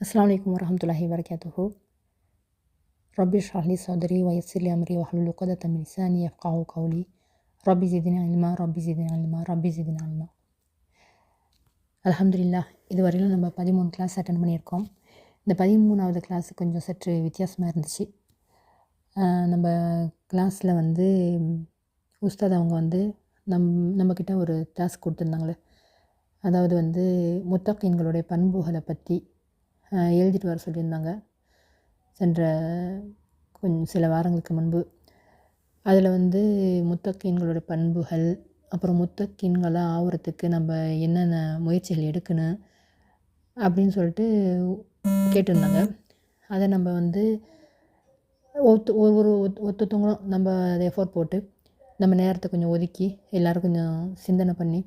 அஸ்ஸலாமு அலைக்கும் வரஹ்மத்துல்லாஹி வபரகாத்துஹு. ரப்பி ஷ்ரஹ் லி ஸத்ரி வயஸ்ஸிர் லி அம்ரி வஹ்லுல் உக்தத்தம் மின் லிசானி யஃப்கஹு கௌலி. ரப்பி ஸித்னி இல்மா ரப்பி ஸித்னி இல்மா ரப்பி ஸித்னி இல்மா. அல்ஹம்துலில்லாஹ், இதுவரையிலும் நம்ம 13 கிளாஸ் அட்டெண்ட் பண்ணியிருக்கோம். இந்த 13வது கிளாஸ் கொஞ்சம் சற்று வித்தியாசமாக இருந்துச்சு. நம்ம கிளாஸில் உஸ்தாத் அவங்க நம்மக்கிட்ட ஒரு டாஸ்க் கொடுத்துருந்தாங்களே, அதாவது முத்தகீன்களுடைய பண்புகளை பற்றி எழுதிட்டு வர சொல்லியிருந்தாங்க சென்ற சில வாரங்களுக்கு முன்பு. அதில் முத்தகீன்களோட பண்புகள், அப்புறம் முத்தகீன்களாக ஆகிறதுக்கு நம்ம என்னென்ன முயற்சிகள் எடுக்கணும் அப்படின்னு சொல்லிட்டு கேட்டிருந்தாங்க. அதை நம்ம ஒருத்தவங்களும் நம்ம அதை எஃபோர்ட் போட்டு நம்ம நேரத்தை கொஞ்சம் ஒதுக்கி எல்லோரும் கொஞ்சம் சிந்தனை பண்ணி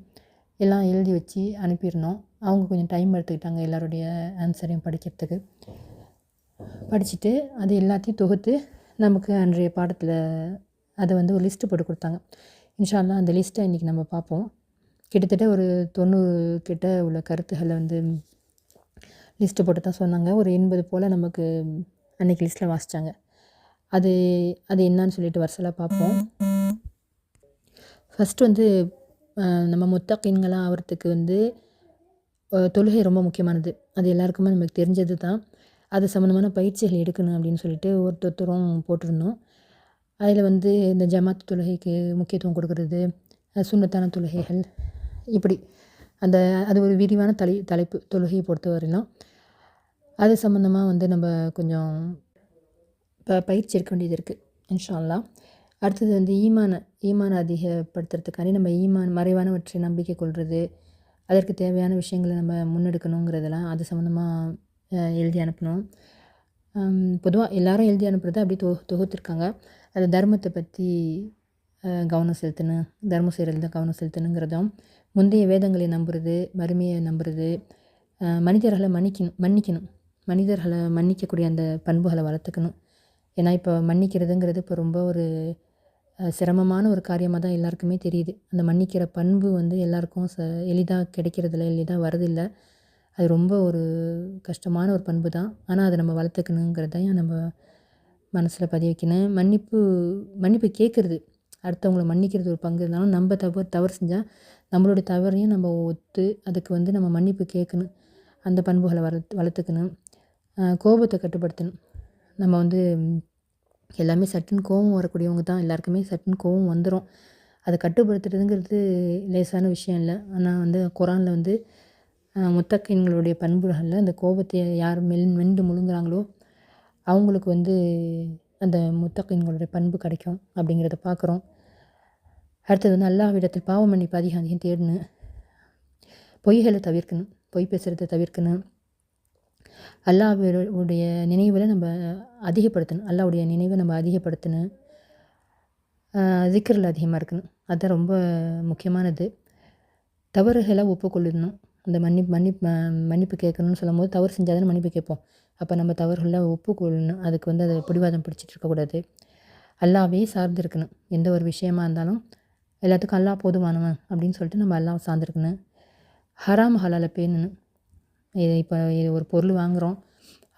எல்லாம் எழுதி வச்சு அனுப்பியிருந்தோம். அவங்க கொஞ்சம் டைம் எடுத்துக்கிட்டாங்க எல்லாருடைய ஆன்சரையும் படிக்கிறதுக்கு. படிச்சுட்டு அது எல்லாத்தையும் தொகுத்து நமக்கு அன்றைய பாடத்தில் அதை ஒரு லிஸ்ட்டு போட்டு கொடுத்தாங்க. இன்ஷா அல்லாஹ் அந்த லிஸ்ட்டை இன்றைக்கி நம்ம பார்ப்போம். கிட்டத்தட்ட ஒரு 90 கிட்ட உள்ள கருத்துக்களை லிஸ்ட்டு போட்டு தான் சொன்னாங்க. ஒரு 80 போல் நமக்கு அன்றைக்கி லிஸ்ட்டில் வாசித்தாங்க. அது என்னான்னு சொல்லிட்டு வரிசையாக பார்ப்போம். ஃபஸ்ட்டு நம்ம முத்தகீன்களாக ஆகிறதுக்கு தொழுகை ரொம்ப முக்கியமானது. அது எல்லாருக்குமே நமக்கு தெரிஞ்சது தான். அது சம்மந்தமான பயிற்சிகள் எடுக்கணும் அப்படின்னு சொல்லிட்டு ஒருத்தரும் போட்டிருந்தோம். அதில் இந்த ஜமாத் தொழுகைக்கு முக்கியத்துவம் கொடுக்கறது, சுன்னத்தான தொழுகைகள், இப்படி அது ஒரு விரிவான தலைப்பு தொழுகையை பொறுத்தவரையிலும். அது சம்மந்தமாக நம்ம கொஞ்சம் பயிற்சி எடுக்க வேண்டியது இருக்குது இன்ஷா அல்லாஹ். அடுத்தது ஈமானை அதிகப்படுத்துறதுக்காண்டி நம்ம மறைவானவற்றை நம்பிக்கை கொள்வது, அதற்கு தேவையான விஷயங்களை நம்ம முன்னெடுக்கணுங்கிறதெல்லாம் அது சம்மந்தமாக எழுதி அனுப்பணும். பொதுவாக எல்லாரும் எழுதி அனுப்புறதை அப்படியே தொகுத்துருக்காங்க. அது தர்மத்தை பற்றி கவனம் செலுத்தணும், தர்மம் செய்கிறதுல கவனம் செலுத்தணுங்கிறதும், முந்தைய வேதங்களை நம்புறது, மறுமையை நம்புறது, மனிதர்களை மன்னிக்கணும், மனிதர்களை மன்னிக்கக்கூடிய அந்த பண்புகளை வளர்த்துக்கணும். ஏன்னா இப்போ மன்னிக்கிறதுங்கிறது இப்போ ரொம்ப ஒரு சிரமமான ஒரு காரியமாக தான் எல்லாருக்குமே தெரியுது. அந்த மன்னிக்கிற பண்பு எல்லாருக்கும் எளிதாக கிடைக்கிறதில்ல, எளிதாக வரதில்லை. அது ரொம்ப ஒரு கஷ்டமான ஒரு பண்பு தான். ஆனால் அதை நம்ம வளர்த்துக்கணுங்கிறதையும் நம்ம மனசில் பதிய வைக்கணும். மன்னிப்பு கேட்குறது, அடுத்தவங்களை மன்னிக்கிறது ஒரு பங்கு இருந்தாலும், நம்ம தவறு செஞ்சால் நம்மளுடைய தவறையும் நம்ம ஒத்து அதுக்கு நம்ம மன்னிப்பு கேட்கணும். அந்த பண்புகளை வளர்த்துக்கணும். கோபத்தை கட்டுப்படுத்தணும். நம்ம எல்லாமே சட்டுன்னு கோபம் வரக்கூடியவங்க தான். எல்லாருக்குமே சட்டுன்னு கோபம் வந்துடும். அதை கட்டுப்படுத்துறதுங்கிறது லேசான விஷயம் இல்லை. ஆனால் குரானில் முத்தகீன்களுடைய பண்புகளில் அந்த கோபத்தை யார் மென்று முழுங்குறாங்களோ அவங்களுக்கு அந்த முத்தகீன்களுடைய பண்பு கிடைக்கும் அப்படிங்கிறத பார்க்குறோம். அடுத்தது அல்லாஹ்விடத்தில் பாவ மன்னிப்பு அதிகம் தேடணும். பொய்களை தவிர்க்கணும், பொய் பேசுகிறத தவிர்க்கணும். அல்லாஹ்வுடைய நினைவில் நம்ம அதிகப்படுத்தணும், அல்லாஹ்வுடைய நினைவை நம்ம அதிகப்படுத்தணும். திக்ரில் அதிகமாக இருக்கணும், அதுதான் ரொம்ப முக்கியமானது. தவறுகளை ஒப்புக்கொள்ளணும். அந்த மன்னிப்பு கேட்கணும்னு சொல்லும்போது தவறு செஞ்சால் தானே மன்னிப்பு கேட்போம். அப்போ நம்ம தவறுகளை ஒப்புக்கொள்ளணும். அதுக்கு அதை பிடிவாதம் பிடிச்சிட்டு இருக்கக்கூடாது. அல்லாஹ்வே சார்ந்து இருக்கணும். எந்த ஒரு விஷயமா இருந்தாலும் எல்லாத்துக்கும் அல்லாஹ் போதுமானவன் அப்படின்னு சொல்லிட்டு நம்ம அல்லாஹ் சார்ந்திருக்கணும். ஹராம் ஹலாலை பேணணும். இப்போ ஒரு பொருள் வாங்குகிறோம்,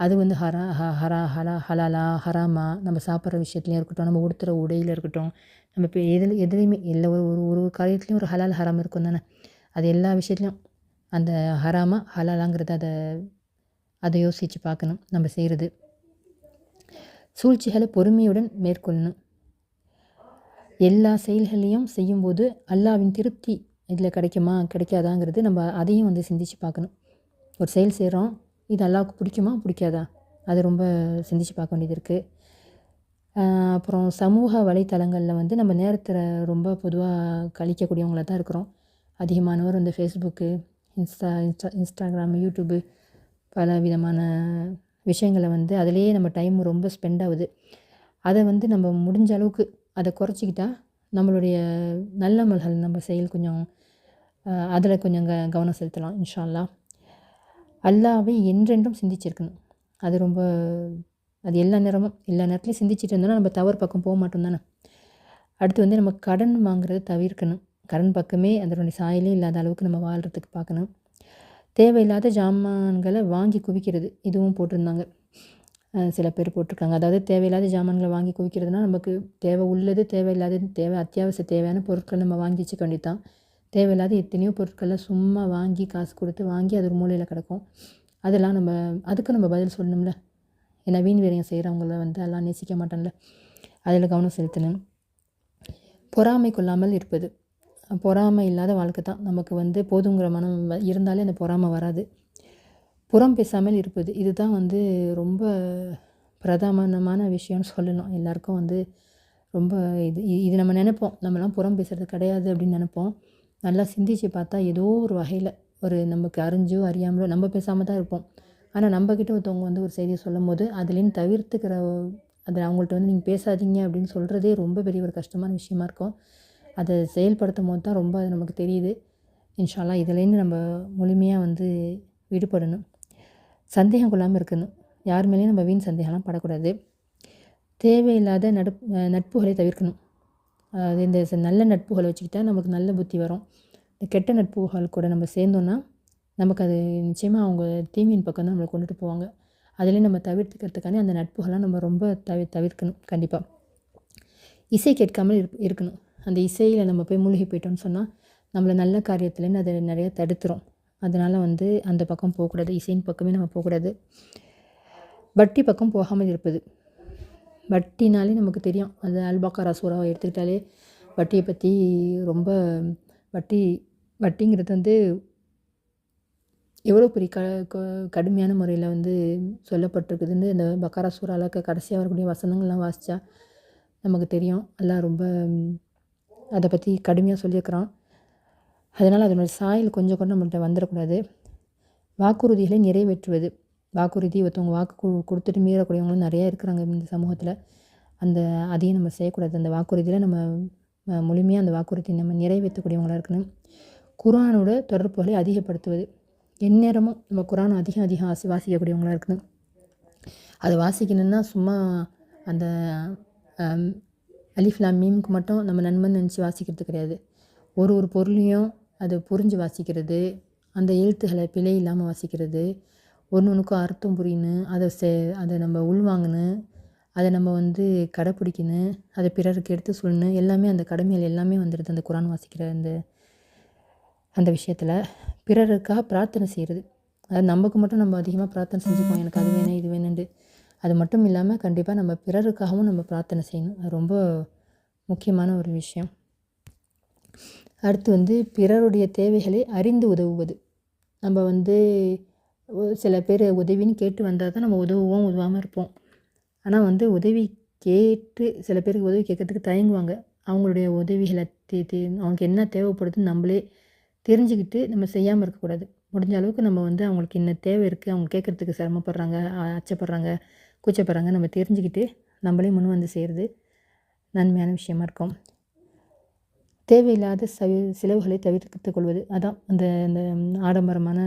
அது ஹலாலா ஹராமா, நம்ம சாப்பிட்ற விஷயத்துலையும் இருக்கட்டும், நம்ம உடுத்துகிற உடையில் இருக்கட்டும், நம்ம இப்போ எதுலேயுமே இல்லை ஒரு காரியத்துலேயும் ஒரு ஹலால் ஹராம் இருக்கும் தானே. அது எல்லா விஷயத்துலையும் அந்த ஹராமா ஹலாலாங்கிறத அதை யோசித்து பார்க்கணும் நம்ம செய்கிறது. சூழ்ச்சிகளை பொறுமையுடன் மேற்கொள்ளணும். எல்லா செயல்களையும் செய்யும்போது அல்லாஹ்வின் திருப்தி இதில் கிடைக்குமா கிடைக்காதாங்கிறது நம்ம அதையும் சிந்தித்து பார்க்கணும். ஒரு செயல் செய்கிறோம், இது அல்லாஹ்வுக்கு பிடிக்குமா பிடிக்காதா, அது ரொம்ப சிந்தித்து பார்க்க வேண்டியது இருக்குது. அப்புறம் சமூக வலைத்தளங்களில் நம்ம நேரத்தில் ரொம்ப பொதுவாக கழிக்கக்கூடியவங்கள தான் இருக்கிறோம். அதிகமானவர் ஃபேஸ்புக்கு, இன்ஸ்டாகிராம், யூடியூப்பு, பல விதமான விஷயங்களை அதிலேயே நம்ம டைம் ரொம்ப ஸ்பெண்ட் ஆகுது. அதை நம்ம முடிஞ்ச அளவுக்கு அதை குறைச்சிக்கிட்டா நம்மளுடைய நல்ல அமல்கள் நம்ம செயல் கொஞ்சம் அதில் கொஞ்சம் கவனம் செலுத்தலாம் இன்ஷா அல்லாஹ். அல்லாஹ்வை என்றென்றும் சிந்திச்சிருக்கணும். அது எல்லா நேரத்துலையும் சிந்திச்சுட்டு இருந்தோம்னா நம்ம தவறு பக்கம் போக மாட்டோம் தானே. அடுத்து நம்ம கடன் வாங்குறத தவிர்க்கணும். கடன் பக்கமே அதனுடைய சாயலே இல்லாத அளவுக்கு நம்ம வாழ்கிறதுக்கு பார்க்கணும். தேவையில்லாத ஜாமான்களை வாங்கி குவிக்கிறது, இதுவும் போட்டிருந்தாங்க. சில பேர் போட்டிருக்காங்க. அதாவது தேவையில்லாத ஜாமான்களை வாங்கி குவிக்கிறதுனா, நமக்கு தேவை உள்ளது, தேவையில்லாதது, அத்தியாவசிய தேவையான பொருட்கள் நம்ம வாங்கி வச்சுக்க வேண்டியது தான். தேவையில்லாத எத்தனையோ பொருட்களை சும்மா வாங்கி காசு கொடுத்து வாங்கி அது ஒரு மூலையில் கிடக்கும். அதெல்லாம் அதுக்கு நம்ம பதில் சொல்லணும்ல. ஏன்னா வீண் விரயம் செய்கிறவங்கள எல்லாம் நேசிக்க மாட்டோம்ல. அதில் கவனம் செலுத்தணும். பொறாமை கொள்ளாமல் இருப்பது. பொறாமை இல்லாத வாழ்க்கை தான். நமக்கு போதுங்கிற மனம் இருந்தாலே அந்த பொறாமை வராது. புறம் பேசாமல் இருப்பது. இதுதான் ரொம்ப பிரதானமான விஷயம்னு சொல்லணும். எல்லாருக்கும் ரொம்ப இது நம்ம நினைப்போம். நம்மலாம் புறம் பேசுகிறது கிடையாது அப்படின்னு நினைப்போம். நல்லா சிந்திச்சு பார்த்தா ஏதோ ஒரு வகையில் நமக்கு அறிஞ்சோ அறியாமலோ நம்ம பேசாமல் தான் இருப்போம். ஆனால் நம்மக்கிட்ட ஒருத்தவங்க ஒரு செய்தியை சொல்லும்போது அதுலேருந்து தவிர்த்துக்கிற அதை அவங்கள்ட்ட நீங்கள் பேசாதீங்க அப்படின்னு சொல்கிறதே ரொம்ப பெரிய ஒரு கஷ்டமான விஷயமா இருக்கும். அதை செயல்படுத்தும் போது தான் ரொம்ப அது நமக்கு தெரியுது. இன்ஷா அல்லாஹ் இதுலேருந்து நம்ம முழுமையாக விடுபடணும். சந்தேகம் கொள்ளாமல் இருக்கணும். யார் மேலேயும் நம்ம வீண் சந்தேகம்லாம் படக்கூடாது. தேவையில்லாத நட்புகளை தவிர்க்கணும். அது இந்த நல்ல நட்புகளை வச்சுக்கிட்டால் நமக்கு நல்ல புத்தி வரும். இந்த கெட்ட நட்புகள் கூட நம்ம சேர்ந்தோன்னா நமக்கு அது நிச்சயமாக அவங்க தீமையின் பக்கம் தான் நம்மளை கொண்டுட்டு போவாங்க. அதுலேயும் நம்ம தவிர்த்துக்கிறதுக்காண்டி அந்த நட்புகள்லாம் நம்ம ரொம்ப தவிர்க்கணும். கண்டிப்பாக இசை கேட்காமல் இருக்கணும். அந்த இசையில் நம்ம போய் மூழ்கி போயிட்டோம்னு சொன்னால் நம்மளை நல்ல காரியத்துலேருந்து அதை நிறையா தடுத்துரும். அதனால் அந்த பக்கம் போகக்கூடாது. இசையின் பக்கமே நம்ம போகக்கூடாது. வட்டி பக்கம் போகாமல் இருப்பது. வட்டினாலே நமக்கு தெரியும். அது அல்-பக்கரா சூறாவை எடுத்துக்கிட்டாலே வட்டியை பற்றி ரொம்ப வட்டிங்கிறது எவ்வளோ பெரிய கடுமையான முறையில் சொல்லப்பட்டிருக்குதுன்னு இந்த பக்கரா சூறாவில் கடைசியாக வரக்கூடிய வசனங்கள்லாம் வாசித்தா நமக்கு தெரியும். எல்லாம் ரொம்ப அதை பற்றி கடுமையாக சொல்லியிருக்கிறான். அதனால் அதனுடைய சாயல் கொஞ்சம் கூட நம்மள்கிட்ட வந்துடக்கூடாது. வாக்குறுதிகளை நிறைவேற்றுவது. வாக்குறுதி ஒருத்தவங்க வாக்கு கொடுத்துட்டு மீறக்கூடியவங்களும் நிறையா இருக்கிறாங்க இந்த சமூகத்தில். அதையும் நம்ம செய்யக்கூடாது. அந்த வாக்குறுதியில் நம்ம முழுமையாக அந்த வாக்குறுதி நம்ம நிறைவேற்றக்கூடியவங்களாக இருக்கணும். குர்ஆனோட தொடர்புகளை அதிகப்படுத்துவது. எந்நேரமும் நம்ம குர்ஆன் அதிகம் வாசிக்கக்கூடியவங்களாக இருக்கணும். அதை வாசிக்கணுன்னா சும்மா அந்த அலிஃப் லாம் மீமுக்கு மட்டும் நம்ம நன்மைன்னு நினச்சி வாசிக்கிறது கிடையாது. ஒரு பொருளையும் அதை புரிஞ்சு வாசிக்கிறது, அந்த எழுத்துக்களை பிழை இல்லாமல் வாசிக்கிறது, ஒன்றுக்கும் அர்த்தம் புரியணும், அதை நம்ம உள்வாங்கணும், அதை நம்ம கடைப்பிடிக்கணும், அதை பிறருக்கு எடுத்து சொல்லணும். எல்லாமே அந்த கடமைகள் எல்லாமே வந்துடுது அந்த குர்ஆன் வாசிக்கிற அந்த விஷயத்தில். பிறருக்காக பிரார்த்தனை செய்கிறது. அது நமக்கு மட்டும் நம்ம அதிகமாக பிரார்த்தனை செஞ்சுப்போம், எனக்கு அது வேணும் இது வேணுண்டு. அது மட்டும் இல்லாமல் கண்டிப்பாக நம்ம பிறருக்காகவும் நம்ம பிரார்த்தனை செய்யணும். அது ரொம்ப முக்கியமான ஒரு விஷயம். அடுத்து பிறருடைய தேவைகளை அறிந்து உதவுவது. நம்ம சில பேர் உதவின்னு கேட்டு வந்தால் தான் நம்ம உதவாமல் இருப்போம். ஆனால் உதவி கேட்டு சில பேருக்கு உதவி கேட்கறதுக்கு தயங்குவாங்க. அவங்களுடைய உதவிகளை அவங்களுக்கு என்ன தேவைப்படுதுன்னு நம்மளே தெரிஞ்சுக்கிட்டு நம்ம செய்யாமல் இருக்கக்கூடாது. முடிஞ்ச அளவுக்கு நம்ம அவங்களுக்கு என்ன தேவை இருக்குது, அவங்க கேட்குறதுக்கு சிரமப்படுறாங்க, அச்சப்படுறாங்க, கூச்சப்படுறாங்க, நம்ம தெரிஞ்சுக்கிட்டு நம்மளே முன் செய்கிறது நன்மையான விஷயமா இருக்கும். தேவையில்லாத செலவுகளை தவிர்த்து கொள்வது. அதான் அந்த ஆடம்பரமான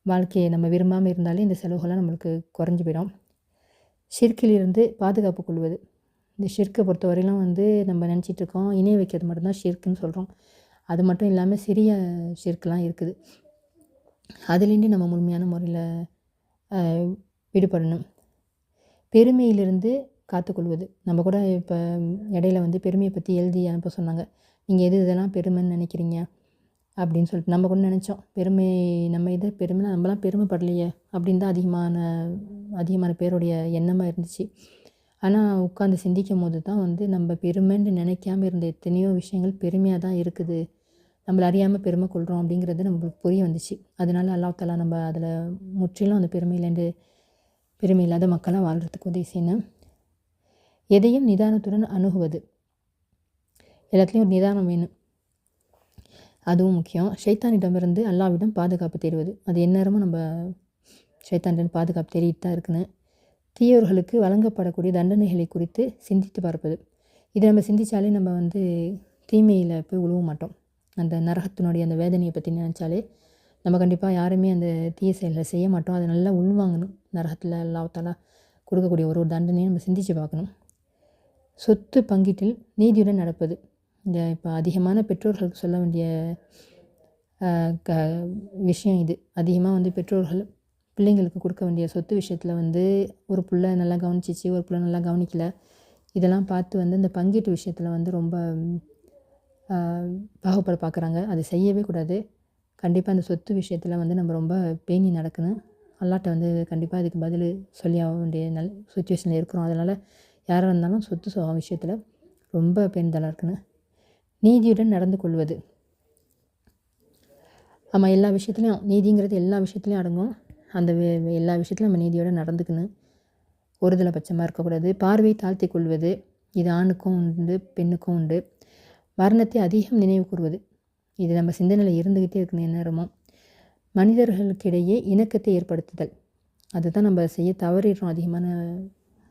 வாழ்க்கையை நம்ம விரும்பாமல் இருந்தாலே இந்த செலவுகள்லாம் நம்மளுக்கு குறைஞ்சி போயிடும். ஷிர்க்கிலிருந்து பாதுகாப்பு கொள்வது. இந்த ஷிர்க்கை பொறுத்தவரையிலும் நம்ம நினச்சிட்ருக்கோம் இணை வைக்கிறது மட்டும்தான் ஷிர்க்குன்னு சொல்கிறோம். அது மட்டும் இல்லாமல் சிறிய ஷிர்க்லாம் இருக்குது. அதுலேருந்து நம்ம முழுமையான முறையில் விடுபடணும். பெருமையிலிருந்து காத்துக்கொள்வது. நம்ம கூட இப்போ இடையில பெருமையை பற்றி எழுதி அனுப்ப சொன்னாங்க. நீங்கள் இதெல்லாம் பெருமைன்னு நினைக்கிறீங்க அப்படின்னு சொல்லிட்டு நம்ம கூட நினச்சோம். பெருமை நம்ம இதை பெருமை நம்மலாம் பெருமைப்படலையே அப்படின்னு தான் அதிகமான பேருடைய எண்ணமாக இருந்துச்சு. ஆனால் உட்காந்து சிந்திக்கும் போது தான் நம்ம பெருமைன்னு நினைக்காமல் இருந்த எத்தனையோ விஷயங்கள் பெருமையாக தான் இருக்குது, நம்மளை அறியாமல் பெருமை கொள்கிறோம் அப்படிங்கிறது நம்மளுக்கு புரிய வந்துச்சு. அதனால அல்லாஹ் தஆலா நம்ம அதில் முற்றிலும் அந்த பெருமை இல்லாத மக்களாக வாழ்கிறதுக்கு உதவி செய்யணும். எதையும் நிதானத்துடன் அணுகுவது. எல்லாத்துலேயும் ஒரு நிதானம் வேணும், அதுவும் முக்கியம். ஷைத்தானிடமிருந்து அல்லாஹ்விடம் பாதுகாப்பு தேடுவது. அது எந்நேரமும் நம்ம ஷைத்தானிடம் பாதுகாப்பு தேடிட்டு தான் இருக்கணும். தீயவர்களுக்கு வழங்கப்படக்கூடிய தண்டனைகளை குறித்து சிந்தித்து பார்ப்பது. இதை நம்ம சிந்தித்தாலே நம்ம தீமையில் போய் உழுவ மாட்டோம். அந்த நரகத்தினுடைய அந்த வேதனையை பற்றி நினச்சாலே நம்ம கண்டிப்பாக யாருமே அந்த தீய செயலை செய்ய மாட்டோம். அதை நல்லா உள்வாங்கணும். நரகத்தில் அல்லாஹ் தஆலா கொடுக்கக்கூடிய ஒரு தண்டனையை நம்ம சிந்தித்து பார்க்கணும். சொத்து பங்கீட்டில் நீதியுடன் நடப்பது. இந்த இப்போ அதிகமான பெற்றோர்களுக்கு சொல்ல வேண்டிய க விஷயம் இது. அதிகமாக வந்து பெற்றோர்கள் பிள்ளைங்களுக்கு கொடுக்க வேண்டிய சொத்து விஷயத்தில் வந்து ஒரு புள்ள நல்லா கவனிச்சிச்சு, ஒரு புள்ள நல்லா கவனிக்கல. இதெல்லாம் பார்த்து வந்து இந்த பங்கீட்டு விஷயத்தில் வந்து ரொம்ப அ பாகுபாடு பார்க்குறாங்க. அது செய்யவே கூடாது. கண்டிப்பா அந்த சொத்து விஷயத்தில் வந்து நம்ம ரொம்ப பேணி நடக்கணும். அல்லாட்ட வந்து கண்டிப்பா இதுக்கு பதில் சொல்லி ஆக வேண்டிய சிச்சுவேஷனில் இருக்கிறோம். அதனால் யாரா இருந்தாலும் சொத்து சுகம் விஷயத்தில் ரொம்ப பேணுதலா இருக்கணும். நீதியுடன் நடந்து கொள்வது. நம்ம எல்லா விஷயத்துலையும் நீதிங்கிறது எல்லா விஷயத்துலையும் அடங்கும். அந்த எல்லா விஷயத்துலையும் நம்ம நீதியோடு நடந்துக்கணும். ஒருதலை பட்சமாக இருக்கக்கூடாது. பார்வையை தாழ்த்தி கொள்வது. இது ஆணுக்கும் உண்டு, பெண்ணுக்கும் உண்டு. மரணத்தை அதிகம் நினைவு கூறுவது. இது நம்ம சிந்தனையில் இருந்துக்கிட்டே இருக்கணும் எந்நேரமும். மனிதர்களுக்கிடையே இணக்கத்தை ஏற்படுத்துதல். அதுதான் நம்ம செய்ய தவறிடுறோம் அதிகமான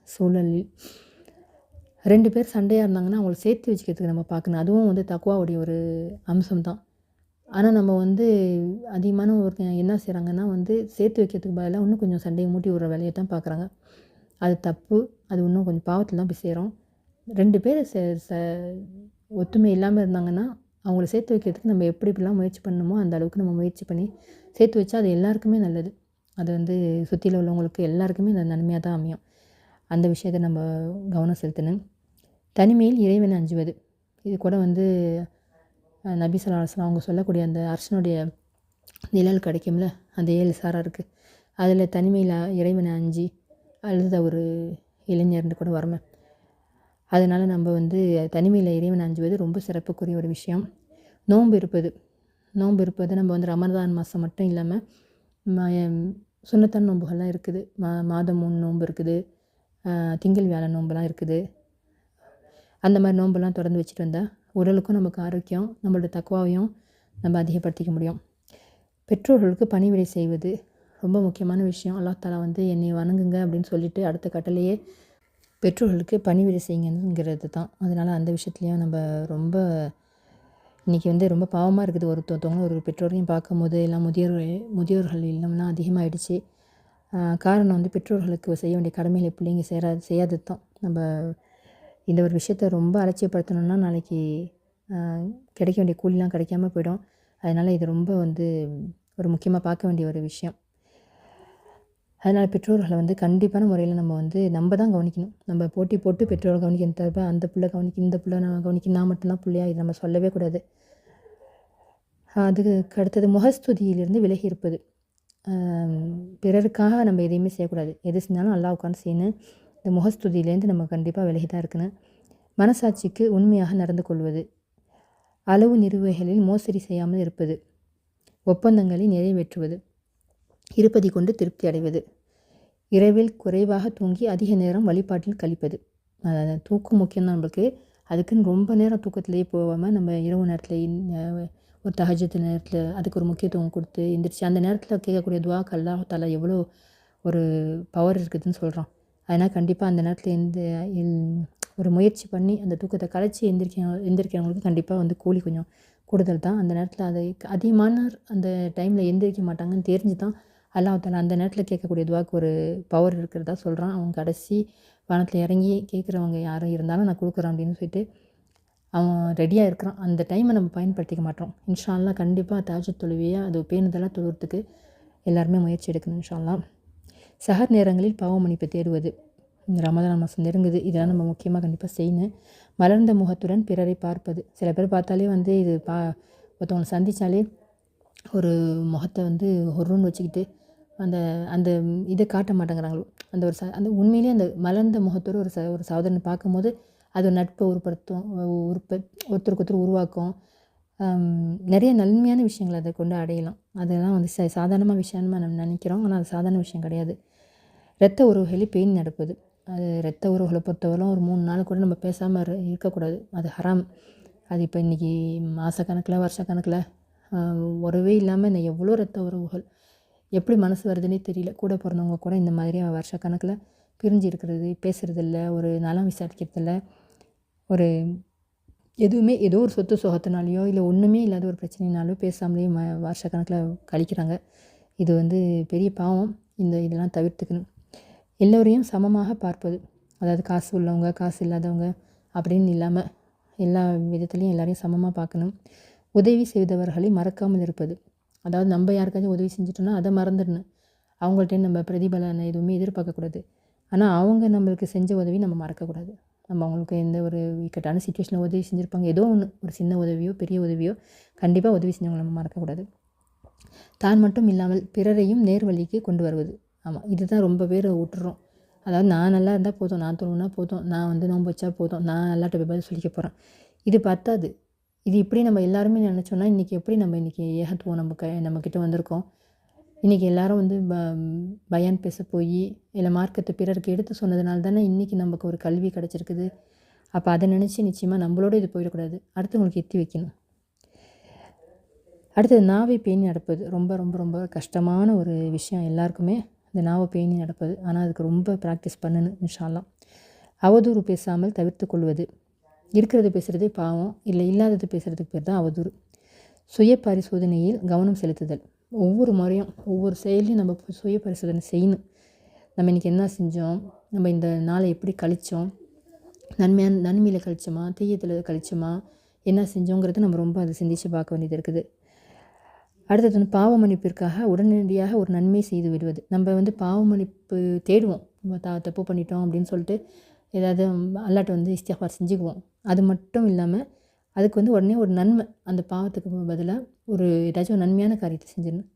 சூழலில். 2 பேர் சண்டையாக இருந்தாங்கன்னா அவங்கள சேர்த்து வச்சுக்கிறதுக்கு நம்ம பார்க்கணும். அதுவும் வந்து தக்வாவுடைய ஒரு அம்சம் தான். ஆனால் நம்ம வந்து அதிகமான ஒருத்தங்க என்ன செய்கிறாங்கன்னா வந்து சேர்த்து வைக்கிறதுக்கு பதிலாக இன்னும் கொஞ்சம் சண்டையை மூட்டி விடுற வேலையை தான் பார்க்குறாங்க. அது தப்பு. அது இன்னும் கொஞ்சம் பாவத்தில் தான் போய் சேரும். 2 பேர் ஒத்துமை இல்லாமல் இருந்தாங்கன்னா அவங்கள சேர்த்து வைக்கிறதுக்கு நம்ம எப்படி எப்படிலாம் முயற்சி பண்ணணுமோ அந்த அளவுக்கு நம்ம முயற்சி பண்ணி சேர்த்து வச்சா அது எல்லாருக்குமே நல்லது. அது வந்து சுற்றில உள்ளவங்களுக்கு எல்லாருக்குமே அது நன்மையாக தான் அமையும். அந்த விஷயத்தை நம்ம கவனம் செலுத்தணும். தனிமையில் இறைவனை அஞ்சுவது. இது கூட வந்து நபி ஸல்லல்லாஹு அலைஹி வஸல்லம் அவங்க சொல்லக்கூடிய அந்த அர்ஷனுடைய நிழல் கிடைக்கும்ல, அந்த 7 சாரா இருக்குது. அதில் தனிமையில் இறைவனை அஞ்சி அழுத ஒரு இளைஞர்னு கூட வரமே. அதனால் நம்ம வந்து தனிமையில் இறைவனை அஞ்சுவது ரொம்ப சிறப்புக்குரிய ஒரு விஷயம். நோன்பு இருப்பது. நோன்பு இருப்பது நம்ம வந்து ரமதான் மாதம் மட்டும் இல்லாமல் சுன்னத்தான நோன்புகள்லாம் இருக்குது. மாதம் 3 நோன்பு இருக்குது. திங்கள் வியாழன் நோன்புலாம் இருக்குது. அந்த மாதிரி நோன்புலாம் தொடர்ந்து வச்சுட்டு வந்தால் உடலுக்கும் நமக்கு ஆரோக்கியம், நம்மளோட தக்வாவையும் நம்ம அதிகப்படுத்திக்க முடியும். பெற்றோர்களுக்கு பணிவிடை செய்வது ரொம்ப முக்கியமான விஷயம். அல்லாஹ் தஆலா வந்து என்னை வணங்குங்க அப்படின்னு சொல்லிட்டு அடுத்த கட்டளையே பெற்றோர்களுக்கு பணிவிடை செய்யுங்கங்கிறது தான். அதனால் அந்த விஷயத்துலையும் நம்ம ரொம்ப இன்றைக்கி வந்து ரொம்ப பாவமாக இருக்குது. ஒருத்தவங்க ஒரு பெற்றோரையும் பார்க்கும்போது எல்லாம் முதியோர்கள் இல்லம்லாம் அதிகமாகிடுச்சு. காரணம் வந்து பெற்றோர்களுக்கு செய்ய வேண்டிய கடமைகளை பிள்ளைங்க செய்யாதது தான். நம்ம இந்த ஒரு விஷயத்த ரொம்ப அலட்சியப்படுத்தணும்னா நாளைக்கு கிடைக்க வேண்டிய கூலிலாம் கிடைக்காம போயிடும். அதனால் இது ரொம்ப வந்து ஒரு முக்கியமாக பார்க்க வேண்டிய ஒரு விஷயம். அதனால் பெற்றோர்களை வந்து கண்டிப்பான முறையில் நம்ம தான் கவனிக்கணும். நம்ம போட்டி போட்டு பெற்றோரை கவனிக்கணும் தவிர அந்த பிள்ளை கவனிக்கணும், இந்த பிள்ளை நான் கவனிக்கணும், நான் மட்டும்தான் பிள்ளையா, இது நம்ம சொல்லவே கூடாது. அதுக்கு அடுத்தது முகஸ்துதியிலிருந்து விலகி இருப்பது. பிறருக்காக நம்ம எதையுமே செய்யக்கூடாது. எது செஞ்சாலும் அல்லாஹ்வுக்கான செய்யணும். இந்த முகஸ்துதியிலேருந்து நம்ம கண்டிப்பாக விலகி தான் இருக்கணும். மனசாட்சிக்கு உண்மையாக நடந்து கொள்வது. அளவு நிறுவைகளில் மோசடி செய்யாமல் இருப்பது. ஒப்பந்தங்களை நிறைவேற்றுவது. இருப்பதை கொண்டு திருப்தி அடைவது. இரவில் குறைவாக தூங்கி அதிக நேரம் வழிபாட்டில் கழிப்பது. அதாவது தூக்கம் முக்கியம்தான் நம்மளுக்கு. அதுக்குன்னு ரொம்ப நேரம் தூக்கத்திலேயே போகாமல் நம்ம இரவு நேரத்தில் ஒரு தஹஜ்ஜுத் நேரத்தில் அதுக்கு ஒரு முக்கியத்துவம் கொடுத்து எந்திரிச்சு அந்த நேரத்தில் கேட்கக்கூடிய துஆக்கு அல்லாஹ் தஆலா எவ்வளோ ஒரு பவர் இருக்குதுன்னு சொல்கிறான். அதனால் கண்டிப்பாக அந்த நேரத்தில் ஒரு முயற்சி பண்ணி அந்த தூக்கத்தை கலைச்சி எந்திரிக்கிறவங்களுக்கு கண்டிப்பாக வந்து கூலி கொஞ்சம் கூடுதல் தான். அந்த நேரத்தில் அதை அதிகமானோர் அந்த டைமில் எந்திரிக்க மாட்டாங்கன்னு தெரிஞ்சு தான் அல்லாஹ் தஆலா அந்த நேரத்தில் கேட்கக்கூடிய துஆக்கு ஒரு பவர் இருக்கிறதா சொல்கிறான். அவங்க கடைசி வானத்தில் இறங்கி கேட்குறவங்க யாரும் இருந்தாலும் நான் கொடுக்குறேன் அப்படின்னு சொல்லிட்டு அவன் ரெடியாக இருக்கிறான். அந்த டைமை நம்ம பயன்படுத்திக்க மாட்டோம். இன்ஷா அல்லாஹ் கண்டிப்பாக தஹஜ்ஜுத் தொழுகையை அது பேணுதலாக தொழுகிறதுக்கு எல்லாருமே முயற்சி எடுக்கணும் இன்ஷா அல்லாஹ். சஹர் நேரங்களில் பாவ மன்னிப்பு தேடுவது. இந்த ரமதான் மாதம் நெருங்குது. இதெல்லாம் நம்ம முக்கியமாக கண்டிப்பாக செய்யணும். மலர்ந்த முகத்துடன் பிறரை பார்ப்பது. சில பேர் பார்த்தாலே வந்து இது ஒருத்தவங்களை சந்தித்தாலே ஒரு முகத்தை வந்து ஹொருன்னு வச்சுக்கிட்டு அந்த அந்த இதை காட்ட மாட்டேங்கிறாங்களோ அந்த ஒரு அந்த உண்மையிலேயே அந்த மலர்ந்த முகத்தோடு ஒரு சகோதரனை பார்க்கும்போது அது ஒரு நட்பை ஒருத்தருக்கு ஒருத்தர் உருவாக்கும். நிறைய நன்மையான விஷயங்கள் அதை கொண்டு அடையலாம். அதெல்லாம் வந்து சாதாரணமாக விஷயமா நம்ம நினைக்கிறோம். ஆனால் அது சாதாரண விஷயம் கிடையாது. இரத்த உறவுகளை பேணி நடப்பது. அது இரத்த உறவுகளை பொறுத்தவரைக்கும் ஒரு 3 நாள் கூட நம்ம பேசாமல் இருக்கக்கூடாது. அது ஹராம். அது இப்போ இன்றைக்கி மாதக்கணக்கில் வருஷக்கணக்கில் உறவே இல்லாமல் இந்த எவ்வளோ இரத்த உறவுகள் எப்படி மனசு வருதுன்னே தெரியல. கூட பிறந்தவங்க கூட இந்த மாதிரி வருஷக்கணக்கில் பிரிஞ்சு இருக்கிறது, பேசுகிறதில்ல, ஒரு நலம் விசாரிக்கிறதில்ல, ஒரு எதுவுமே ஏதோ ஒரு சொத்து சுகத்தினாலேயோ இல்லை ஒன்றுமே இல்லாத ஒரு பிரச்சனைனாலோ பேசாமலே வருஷக்கணக்கில் கழிக்கிறாங்க. இது வந்து பெரிய பாவம். இதெல்லாம் தவிர்த்துக்கணும். எல்லோரையும் சமமாக பார்ப்பது. அதாவது காசு உள்ளவங்க காசு இல்லாதவங்க அப்படின்னு இல்லாமல் எல்லா விதத்துலேயும் எல்லாரையும் சமமாக பார்க்கணும். உதவி செய்தவர்களை மறக்காமல் இருப்பது. அதாவது நம்ம யாருக்காச்சும் உதவி செஞ்சுட்டோம்னா அதை மறந்துடணும். அவங்கள்ட்டேருந்து நம்ம பிரதிபலனை எதுவுமே எதிர்பார்க்கக்கூடாது. ஆனால் அவங்க நம்மளுக்கு செஞ்ச உதவி நம்ம மறக்கக்கூடாது. நம்ம அவங்களுக்கு எந்த ஒரு இக்கட்டான சிச்சுவேஷனில் உதவி செஞ்சுருப்பாங்க. ஏதோ ஒன்று, ஒரு சின்ன உதவியோ பெரிய உதவியோ கண்டிப்பாக உதவி செஞ்சவங்களை நம்ம மறக்கக்கூடாது. தான் மட்டும் இல்லாமல் பிறரையும் நேர்வழிக்கு கொண்டு வருவது. ஆமாம், இதுதான் ரொம்ப பேர் விட்டுறோம். அதாவது நான் நல்லா இருந்தால் போதும், நான் தொழுவுனா போதும், நான் வந்து நோன்பு வச்சா போதும், நான் நல்லாட்ட போய் பதில் சொல்லிக்க போகிறேன். இது பத்தாது. இது இப்படி நம்ம எல்லாருமே நினச்சோன்னா இன்றைக்கி எப்படி நம்ம இன்றைக்கி ஏகத்துவம் நம்மக்கிட்ட வந்திருக்கோம். இன்றைக்கி எல்லாரும் வந்து பயான் பேச போய் இல்லை மார்க்கத்தை பிறருக்கு எடுத்து சொன்னதுனால தானே இன்றைக்கி நமக்கு ஒரு கல்வி கிடச்சிருக்குது. அப்போ அதை நினச்சி நிச்சயமாக நம்மளோட இது போயிடக்கூடாது. அடுத்தவங்களுக்கு எத்தி வைக்கணும். அடுத்தது நாவை பேணி நடப்பது. ரொம்ப ரொம்ப ரொம்ப கஷ்டமான ஒரு விஷயம் எல்லாருக்குமே, இந்த நாவை பேணி நடப்பது. ஆனால் அதுக்கு ரொம்ப ப்ராக்டிஸ் பண்ணணும் இன்ஷா அல்லாஹ். அவதூறு பேசாமல் தவிர்த்து கொள்வது. இருக்கிறது பேசுகிறதே பாவம், இல்லை இல்லாதது பேசுகிறதுக்கு பேர் தான் அவதூறு. சுய பரிசோதனையில் கவனம் செலுத்துதல். ஒவ்வொரு முறையும் ஒவ்வொரு செயலையும் நம்ம சுய பரிசோதனை செய்யணும். நம்ம இன்றைக்கி என்ன செஞ்சோம், நம்ம இந்த நாளை எப்படி கழித்தோம், நன்மையில் கழிச்சோமா, தீயத்தில் கழிச்சோமா, என்ன செஞ்சோங்கிறத நம்ம ரொம்ப அதை சிந்தித்து பார்க்க வேண்டியது இருக்குது. அடுத்தது வந்து பாவ மன்னிப்பிற்காக உடனடியாக ஒரு நன்மை செய்து விடுவது. நம்ம வந்து பாவ மன்னிப்பு தேடுவோம். நம்ம தப்பு பண்ணிட்டோம் அப்படின்னு சொல்லிட்டு ஏதாவது அல்லாட்ட வந்து இஸ்திக்ஃபார் செஞ்சுக்குவோம். அது மட்டும் இல்லாமல் அதுக்கு வந்து உடனே ஒரு நன்மை, அந்த பாவத்துக்கு பதிலாக ஒரு ஏதாச்சும் ஒரு நன்மையான காரியத்தை செஞ்சிடணும்.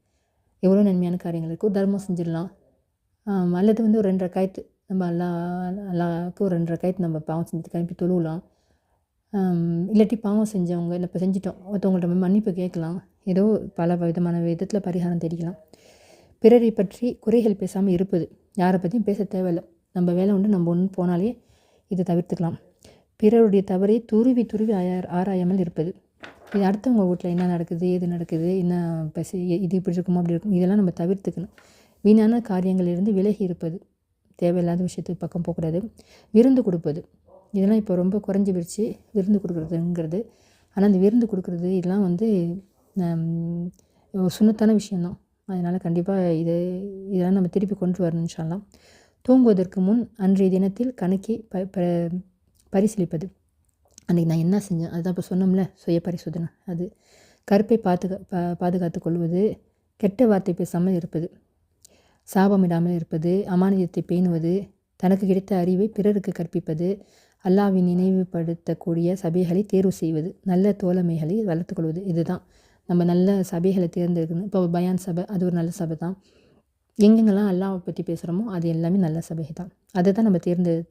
எவ்வளோ நன்மையான காரியங்கள் இருக்கும். தர்மம் செஞ்சிடலாம். அல்லது வந்து ஒரு 2 ரக்காயத்து நம்ம அல்லாவுக்கு ஒரு 2 ரக்காயத்து நம்ம பாவம் செஞ்சதுக்கு அனுப்பி தொழுவலாம். இல்லாட்டி பாவம் செஞ்சவங்க இல்லை இப்போ செஞ்சிட்டோம், ஒருத்தவங்கள்ட்ட போய் மன்னிப்பு கேட்கலாம். ஏதோ பல விதமான விதத்தில் பரிகாரம் தேடிக்கலாம். பிறரை பற்றி குறைகள் பேசாமல் இருப்பது. யாரை பற்றியும் பேச தேவையில்லை. நம்ம வேலை உண்டு, நம்ம ஒன்று போனாலே இதை தவிர்த்துக்கலாம். பிறருடைய தவறை துருவி ஆராயாமல் இருப்பது. இது அடுத்தவங்க வீட்டில் என்ன நடக்குது, ஏது நடக்குது, என்ன இது இப்படி இருக்குமோ அப்படி இருக்கும், இதெல்லாம் நம்ம தவிர்த்துக்கணும். வீணான காரியங்களிலிருந்து விலகி இருப்பது. தேவையில்லாத விஷயத்துக்கு பக்கம் போகக்கூடாது. விருந்து கொடுப்பது. இதெல்லாம் இப்போ ரொம்ப குறைஞ்சி போயிடுச்சு, விருந்து கொடுக்குறதுங்கிறது. ஆனால் அந்த விருந்து கொடுக்குறது இதெல்லாம் வந்து சுன்னத்தான விஷயந்தான். அதனால் கண்டிப்பாக இதெல்லாம் நம்ம திருப்பி கொண்டு வரணும் இன்ஷா அல்லாஹ். தூங்குவதற்கு முன் அன்றைய தினத்தில் கணக்கை பரிசீலிப்பது. அன்றைக்கி நான் என்ன செஞ்சேன், அதுதான் இப்போ சொன்னோம்ல சுய பரிசோதனை. அது கருப்பை பாதுகாத்து கொள்வது. கெட்ட வார்த்தை பேசாமல் இருப்பது. சாபமிடாமல் இருப்பது. அமானியத்தை பேணுவது. தனக்கு கிடைத்த அறிவை பிறருக்கு கற்பிப்பது. அல்லாஹ்வின் நினைவுபடுத்தக்கூடிய சபைகளை தேர்வு செய்வது. நல்ல தோழமைகளை வளர்த்துக்கொள்வது. இதுதான் நம்ம நல்ல சபைகளை தேர்ந்தெடுக்கணும். இப்போ பயான் சபை அது ஒரு நல்ல சபை தான். எங்கெங்கெல்லாம் அல்லாஹ்வை பற்றி பேசுகிறோமோ அது எல்லாமே நல்ல சபை தான். அதை தான் நம்ம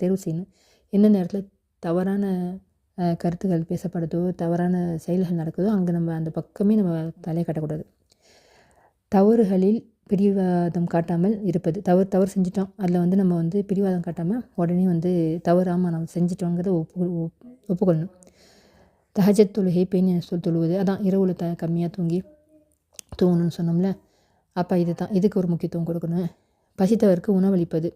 தேர்வு செய்யணும். எந்த நேரத்தில் தவறான கருத்துக்கள் பேசப்படுதோ, தவறான செயல்கள் நடக்குதோ அங்கே நம்ம அந்த பக்கமே நம்ம தலையை காட்டக்கூடாது. தவறுகளில் பிடிவாதம் காட்டாமல் இருப்பது. தவறு செஞ்சிட்டோம், அதில் வந்து நம்ம வந்து பிடிவாதம் காட்டாமல் உடனே வந்து தவறாமல் நம்ம செஞ்சிட்டோங்கிறத ஒப்புக்கொள்ளணும். தஹஜத் தொழுகை பேணி தொழுவது. அதான் இரவில் கம்மியாக தூங்கணும்னு சொன்னோம்ல, அப்போ இதுக்கு ஒரு முக்கியத்துவம் கொடுக்கணும். பசித்தவருக்கு உணவளிப்பது.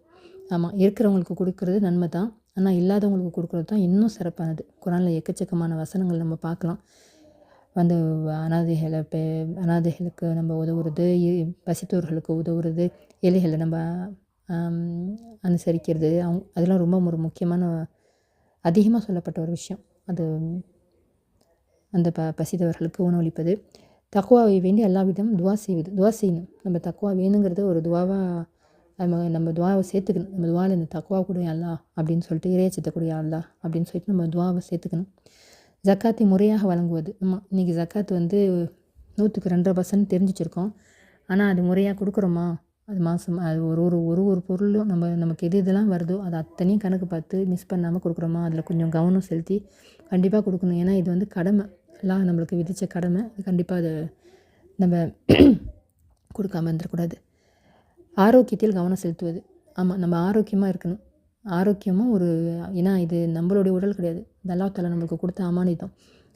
ஆமாம், இருக்கிறவங்களுக்கு கொடுக்கறது நன்மை தான், ஆனால் இல்லாதவங்களுக்கு கொடுக்குறது தான் இன்னும் சிறப்பானது. குரானில் எக்கச்சக்கமான வசனங்கள் நம்ம பார்க்கலாம். வந்து அனாதைகளுக்கு நம்ம உதவுறது, பசித்தோர்களுக்கு உதவுறது, ஏழைகளை நம்ம அனுசரிக்கிறது, அதெல்லாம் ரொம்ப ஒரு முக்கியமான அதிகமாக சொல்லப்பட்ட ஒரு விஷயம். அது அந்த பசித்தவர்களுக்கு உணவளிப்பது. தக்குவாவை வேண்டி அல்லாஹ்விடம் துவா செய்யணும். நம்ம தக்குவா வேணுங்கிறத ஒரு துவாவாக நம்ம துவாவை சேர்த்துக்கணும். நம்ம துவாவில் இந்த தக்குவா கூடிய அல்லாஹ் அப்படின்னு சொல்லிட்டு, இறையச்சத்தக்கூடிய அல்லாஹ் அப்படின்னு சொல்லிட்டு நம்ம துவாவை சேர்த்துக்கணும். ஜக்காத்தை முறையாக வழங்குவது. ஆமாம், இன்றைக்கி ஜக்காத்து வந்து 100க்கு 2.5% தெரிஞ்சு வச்சுருக்கோம். ஆனால் அது முறையாக கொடுக்குறோமா, அது மாதம் அது ஒரு பொருளும் நமக்கு இதெல்லாம் வருதோ அது அத்தனையும் கணக்கு பார்த்து மிஸ் பண்ணாமல் கொடுக்குறோமா, அதில் கொஞ்சம் கவனம் செலுத்தி கண்டிப்பாக கொடுக்கணும். ஏன்னா இது வந்து கடமை, எல்லாம் நம்மளுக்கு விதித்த கடமை. கண்டிப்பாக அதை நம்ம கொடுக்காமல் இருந்துடக்கூடாது. ஆரோக்கியத்தில் கவனம் செலுத்துவது. ஆமாம், நம்ம ஆரோக்கியமாக இருக்கணும். ஆரோக்கியமும் ஏன்னா இது நம்மளுடைய உடல் கிடையாது, இது அல்லாஹ் தஆலா நம்மளுக்கு கொடுத்த அமானிதம்.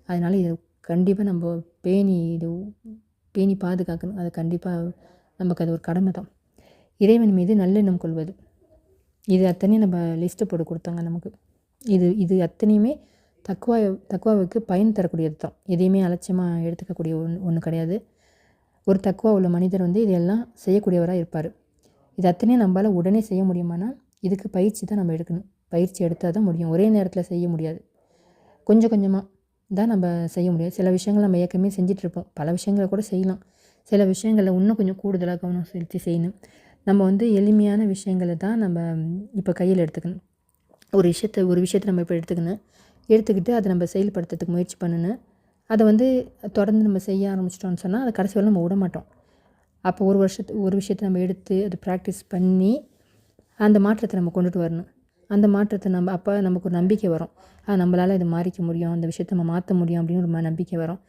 அதனால் இது கண்டிப்பாக நம்ம பேணி பாதுகாக்கணும். அது கண்டிப்பாக நமக்கு அது ஒரு கடமை தான். இறைவன் மீது நல்லெண்ணம் கொள்வது. இது அத்தனையும் நம்ம லிஸ்ட்டு போட்டு கொடுத்தாங்க நமக்கு. இது அத்தனையுமே தக்குவாவுக்கு பயன் தரக்கூடியது தான். எதையுமே அலட்சியமாக எடுத்துக்கக்கூடிய ஒன்று கிடையாது. ஒரு தக்குவா உள்ள மனிதர் வந்து இதெல்லாம் செய்யக்கூடியவராக இருப்பார். இது அத்தனையும் நம்மளால் உடனே செய்ய முடியுமானா, இதுக்கு பயிற்சி தான் நம்ம எடுக்கணும். பயிற்சி எடுத்தால் தான் முடியும். ஒரே நேரத்தில் செய்ய முடியாது. கொஞ்சம் கொஞ்சமாக தான் நம்ம செய்ய முடியும். சில விஷயங்கள் நம்ம ஏற்கனவே செஞ்சிட்ருப்போம். பல விஷயங்கள கூட செய்யலாம். சில விஷயங்கள்ல இன்னும் கொஞ்சம் கூடுதலா கவனம் செலுத்தி செய்யணும். நம்ம வந்து எளிமையான விஷயங்கள தான் நம்ம இப்போ கையில் எடுத்துக்கணும். ஒரு விஷயத்த நம்ம இப்போ எடுத்துக்கிட்டு அதை நம்ம செயல்படுத்துறதுக்கு முயற்சி பண்ணணும். அதை வந்து தொடர்ந்து நம்ம செய்ய ஆரம்பிச்சிட்டோம்னு சொன்னால், அதை கடைசி வரையிலும் நம்ம விடமாட்டோம். அப்போ ஒரு விஷயத்த நம்ம எடுத்து அதை ப்ராக்டிஸ் பண்ணி, அந்த மாற்றத்தை நம்ம கொண்டுட்டு வரணும். அந்த மாற்றத்தை அப்போ நமக்கு ஒரு நம்பிக்கை வரும். நம்மளால இதை மாறிக்க முடியும், அந்த விஷயத்த நம்ம மாற்ற முடியும் அப்படின்னு ஒரு நம்பிக்கை வரும்.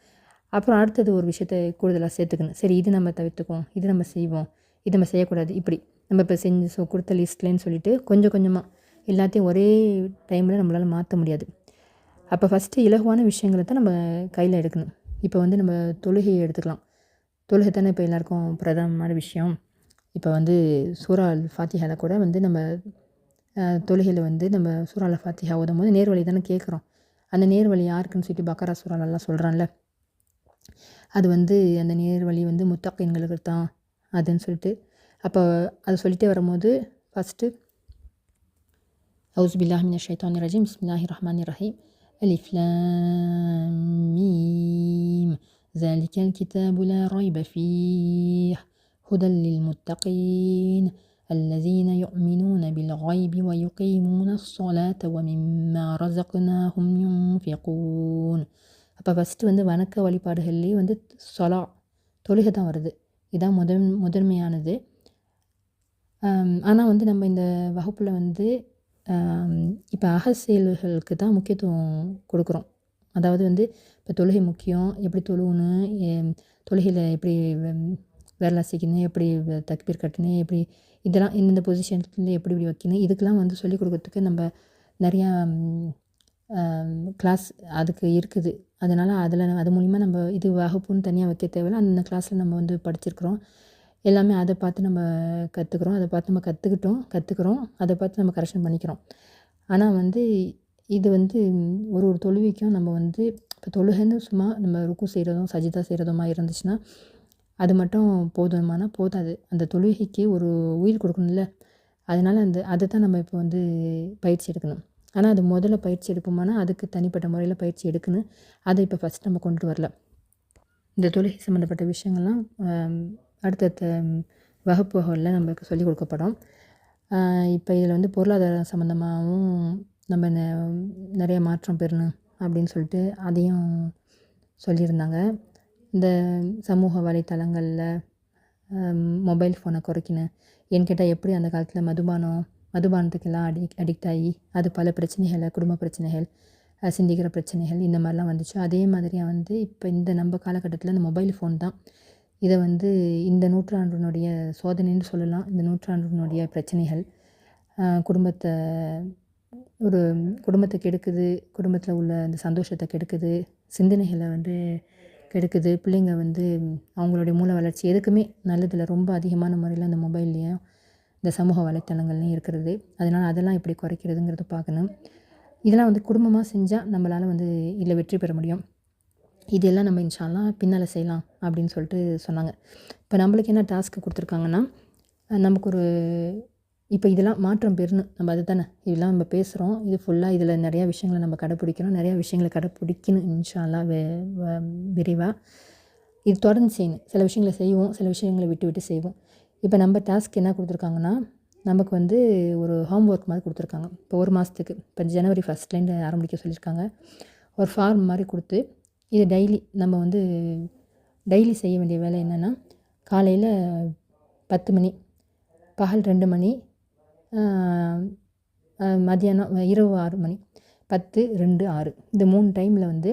அப்புறம் அடுத்தது ஒரு விஷயத்த கூடுதலா சேர்த்துக்கணும். சரி, இது நம்ம தவிர்த்துக்குவோம், இது நம்ம செய்வோம், இது நம்ம செய்யக்கூடாது. இப்படி நம்ம இப்போ செஞ்சு கொடுத்த லிஸ்ட்லேன்னு சொல்லிட்டு கொஞ்சம் கொஞ்சமாக எல்லாத்தையும் ஒரே டைமில் நம்மளால் மாற்ற முடியாது. அப்போ ஃபஸ்ட்டு இலகுவான விஷயங்கள தான் நம்ம கையில் எடுக்கணும். இப்போ வந்து நம்ம தொழுகையை எடுத்துக்கலாம். தொழுகை தானே இப்போ எல்லாருக்கும் பிரதானமான விஷயம். இப்போ வந்து சூரா அல் ஃபாத்திஹால கூட வந்து நம்ம தொழுகையில் வந்து நம்ம சூரா அல் ஃபாத்திஹா ஓதும்போது நேர்வழி தானே கேட்குறோம். அந்த நேர்வழி யாருக்குன்னு சொல்லிட்டு பக்கரா சூராலலாம் சொல்கிறான்ல, அது வந்து அந்த நேர்வழி வந்து முத்தகீன்களுக்கு தான் அதுன்னு சொல்லிட்டு, அப்போ அதை சொல்லிட்டே வரும்போது ஃபஸ்ட்டு அவுஸு பில்லாஹி மினஷ் ஷைத்தானிர் ரஜீம் பிஸ்மில்லாஹிர் ரஹ்மானிர் ரஹீம் அலிஃப் லாம் மீம் ஸாலிகல் கிதாபு லா ரைப ஃபீஹ் ஹுதல் லில் முத்தகீன் الذين يؤمنون بالغيب ويقيمون الصلاة ومما رزقناهم ينفقون. அப்போ ஃபஸ்ட்டு வந்து வணக்க வழிபாடுகள்லேயே வந்து தொழுகை தான் வருது. இதுதான் முதன்மையானது. ஆனால் வந்து நம்ம இந்த வகுப்பில் வந்து இப்போ அகச்செயல்களுக்கு தான் முக்கியத்துவம் கொடுக்குறோம். அதாவது வந்து இப்போ தொழுகை முக்கியம், எப்படி தொழுகணும், தொழுகையில் எப்படி விரல் அசைக்கணும், எப்படி தக்பீர் கட்டணும், எப்படி இதெல்லாம் இந்தந்த பொசிஷன்ல எப்படி வைக்கணும், இதுக்கெல்லாம் வந்து சொல்லிக் கொடுக்கறதுக்கு நம்ம நிறையா கிளாஸ் அதுக்கு இருக்குது. அதனால் அது மூலிமா நம்ம இது வகுப்புன்னு தனியாக வைக்க தேவையில்ல. அந்த கிளாஸில் நம்ம வந்து படிச்சிருக்கிறோம். எல்லாமே அதை பார்த்து நம்ம கற்றுக்குறோம். அதை பார்த்து நம்ம கற்றுக்குறோம். அதை பார்த்து நம்ம கரெக்ஷன் பண்ணிக்கிறோம். ஆனால் வந்து இது வந்து ஒரு தொழுகைக்கும் நம்ம வந்து இப்போ தொழுகைன்னு சும்மா நம்ம ருக்கு செய்கிறதும் சஜிதா செய்கிறதுமா இருந்துச்சுன்னா அது மட்டும் போதாது. அந்த தொழுகைக்கு ஒரு உயிர் கொடுக்கணும்ல. அதனால் அதை தான் நம்ம இப்போ வந்து பயிற்சி எடுக்கணும். ஆனால் அது முதல்ல பயிற்சி எடுப்போமானா அதுக்கு தனிப்பட்ட முறையில் பயிற்சி எடுக்கணும். அதை இப்போ ஃபஸ்ட் நம்ம கொண்டுட்டு வரல. இந்த தொழுகை சம்மந்தப்பட்ட விஷயங்கள்லாம் அடுத்தடுத்த வகுப்புகளில் நம்மளுக்கு சொல்லிக் கொடுக்கப்படும். இப்போ இதில் வந்து பொருளாதாரம் சம்மந்தமாகவும் நம்ம நிறைய மாற்றம் பெறணும் அப்படின்னு சொல்லிட்டு அதையும் சொல்லியிருந்தாங்க. இந்த சமூக வலைத்தளங்களில் மொபைல் ஃபோனை குறைக்கணும். ஏன்னு கேட்டால் எப்படி அந்த காலத்தில் மதுபானத்துக்கெல்லாம் அடிக்ட் ஆகி அது பல பிரச்சனைகளை, குடும்ப பிரச்சனைகள், சிந்திக்கிற பிரச்சனைகள் இந்த மாதிரிலாம் வந்துச்சு. அதே மாதிரியாக வந்து இப்போ இந்த நம்ம காலகட்டத்தில் இந்த மொபைல் ஃபோன் தான் இதை வந்து இந்த நூற்றாண்டினுடைய சோதனைன்னு சொல்லலாம். இந்த நூற்றாண்டினுடைய பிரச்சனைகள் குடும்பத்தை கெடுக்குது, குடும்பத்தில் உள்ள அந்த சந்தோஷத்தை கெடுக்குது, சிந்தனைகளை வந்து கெடுக்குது. பிள்ளைங்க வந்து அவங்களுடைய மூளை வளர்ச்சி எதுக்குமே நல்லதில்லை. ரொம்ப அதிகமான முறையில் அந்த மொபைல்லையும் இந்த சமூக வலைத்தளங்கள்லையும் இருக்கிறது. அதனால் அதெல்லாம் எப்படி குறைக்கிறதுங்கிறத பார்க்கணும். இதெல்லாம் வந்து குடும்பமாக செஞ்சால் நம்மளால் வந்து இதில் வெற்றி பெற முடியும். இதெல்லாம் நம்ம இன்ஷா அல்லாஹ் பின்னால் செய்யலாம் அப்படின்னு சொல்லிட்டு சொன்னாங்க. இப்போ நம்மளுக்கு என்ன டாஸ்க்கு கொடுத்துருக்காங்கன்னா, நமக்கு இப்போ இதெல்லாம் மாற்றம் பெறணும். நம்ம அது தானே இதெல்லாம் நம்ம பேசுகிறோம். இது ஃபுல்லாக இதில் நிறையா விஷயங்களை நம்ம கடைப்பிடிக்கணும். நிறையா விஷயங்களை கடைப்பிடிக்கணும் இன்ஷா அல்லாஹ் விரைவாக. இது தொடர்ந்து செய்யணும். சில விஷயங்களை செய்வோம், சில விஷயங்களை விட்டு செய்வோம். இப்போ நம்ம டாஸ்க் என்ன கொடுத்துருக்காங்கன்னா, நமக்கு வந்து ஒரு ஹோம் ஒர்க் மாதிரி கொடுத்துருக்காங்க. இப்போ ஒரு மாதத்துக்கு இப்போ ஜனவரி 1 ஆரம்பிக்க சொல்லியிருக்காங்க. ஒரு ஃபார்ம் மாதிரி கொடுத்து இது நம்ம வந்து டெய்லி செய்ய வேண்டிய வேலை என்னென்னா, காலையில் 10 மணி, பகல் 2 மணி, மதியானம் இரவு 6 மணி, 10, 2, 6 இந்த 3 டைமில் வந்து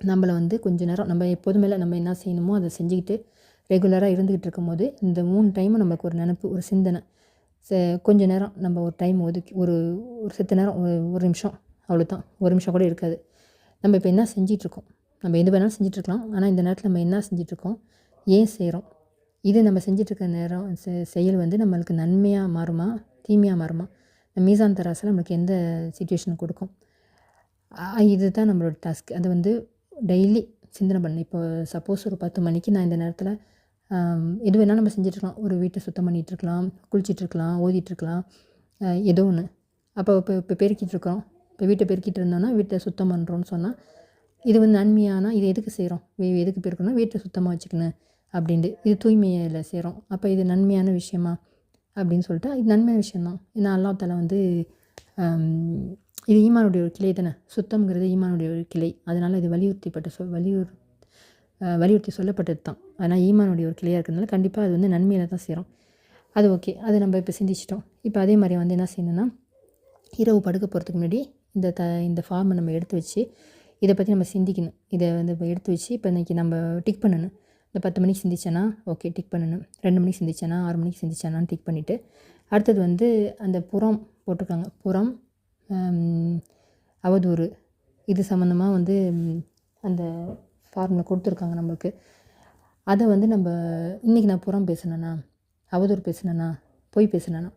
நம்மளை வந்து கொஞ்சம் நேரம் நம்ம எப்போதுமே நம்ம என்ன செய்யணுமோ அதை செஞ்சுக்கிட்டு ரெகுலராக இருந்துக்கிட்டு இருக்கும்போது இந்த 3 டைமும் நமக்கு ஒரு நினப்பு, ஒரு சிந்தனை, கொஞ்சம் நேரம் நம்ம ஒரு டைம் ஒதுக்கி ஒரு செத்த நேரம், ஒரு நிமிஷம், அவ்வளோதான். ஒரு நிமிஷம் கூட இருக்காது. நம்ம இப்போ என்ன செஞ்சிட்ருக்கோம், நம்ம எது வேணாலும் செஞ்சிட்ருக்கலாம். ஆனால் இந்த நேரத்தில் நம்ம என்ன செஞ்சிட்ருக்கோம், ஏன் செய்கிறோம், இது நம்ம செஞ்சிட்ருக்க நேரம் செயல் வந்து நம்மளுக்கு நன்மையாக மாறுமா, தீமையாக மாறுமா, மீசான் தராசில் நம்மளுக்கு எந்த சிச்சுவேஷன் கொடுக்கும், இது தான் நம்மளோட டாஸ்க். அதை வந்து டெய்லி சிந்தனை பண்ணணும். இப்போ சப்போஸ் ஒரு 10 மணிக்கு நான் இந்த நேரத்தில் எது வேணாலும் நம்ம செஞ்சிட்ருக்கலாம். ஒரு வீட்டை சுத்தம் பண்ணிகிட்ருக்கலாம், குளிச்சிட்ருக்கலாம், ஓதிட்டுருக்கலாம், ஏதோ ஒன்று. அப்போ இப்போ பெருக்கிட்டுருக்கோம். இப்போ வீட்டை பெருக்கிட்டு இருந்தோன்னா வீட்டை சுத்தம் பண்ணுறோன்னு சொன்னால் இது வந்து நன்மையானா இது எதுக்கு செய்கிறோம், எதுக்கு பெருக்கணும், வீட்டை சுத்தமாக வச்சுக்கணும் அப்படின்ட்டு. இது தூய்மையில் செய்கிறோம். அப்போ இது நன்மையான விஷயமா அப்படின்னு சொல்லிட்டு இது நன்மையான விஷயந்தான். ஏன்னா அல்லாஹ் தஆலா வந்து இது ஈமானுடைய ஒரு கிளை தானே. சுத்தம்ங்கிறது ஈமானுடைய ஒரு கிளை. அதனால் இது வலியுறுத்தி சொல்லப்பட்டது தான். ஆனால் ஈமானுடைய ஒரு கிளையாக இருக்கிறதுனால கண்டிப்பாக அது வந்து நன்மையில தான் செய்கிறோம். அது ஓகே. அது நம்ம இப்போ சிந்திச்சிட்டோம். இப்போ அதே மாதிரி வந்து என்ன செய்யணும்னா, இரவு படுக்க போகிறதுக்கு முன்னாடி இந்த ஃபார்மை நம்ம எடுத்து வச்சு இதை பற்றி நம்ம சிந்திக்கணும். இதை வந்து இப்போ எடுத்து வச்சு இப்போ இன்றைக்கி நம்ம டிக் பண்ணணும். இந்த 10 மணிக்கு சிந்திச்சேன்னா ஓகே டிக் பண்ணணும். 2 மணிக்கு சிந்திச்சேன்னா 6 மணிக்கு சிந்திச்சேனான்னு டிக் பண்ணிவிட்டு அடுத்தது வந்து அந்த புறம் போட்டிருக்காங்க. புறம் அவதூறு இது சம்மந்தமாக வந்து அந்த ஃபார்மில் கொடுத்துருக்காங்க நம்மளுக்கு. அதை வந்து நம்ம இன்றைக்கி நான் புறம் பேசுனேன்னா, அவதூறு பேசுனேன்னா, பொய் பேசுனேன்னா,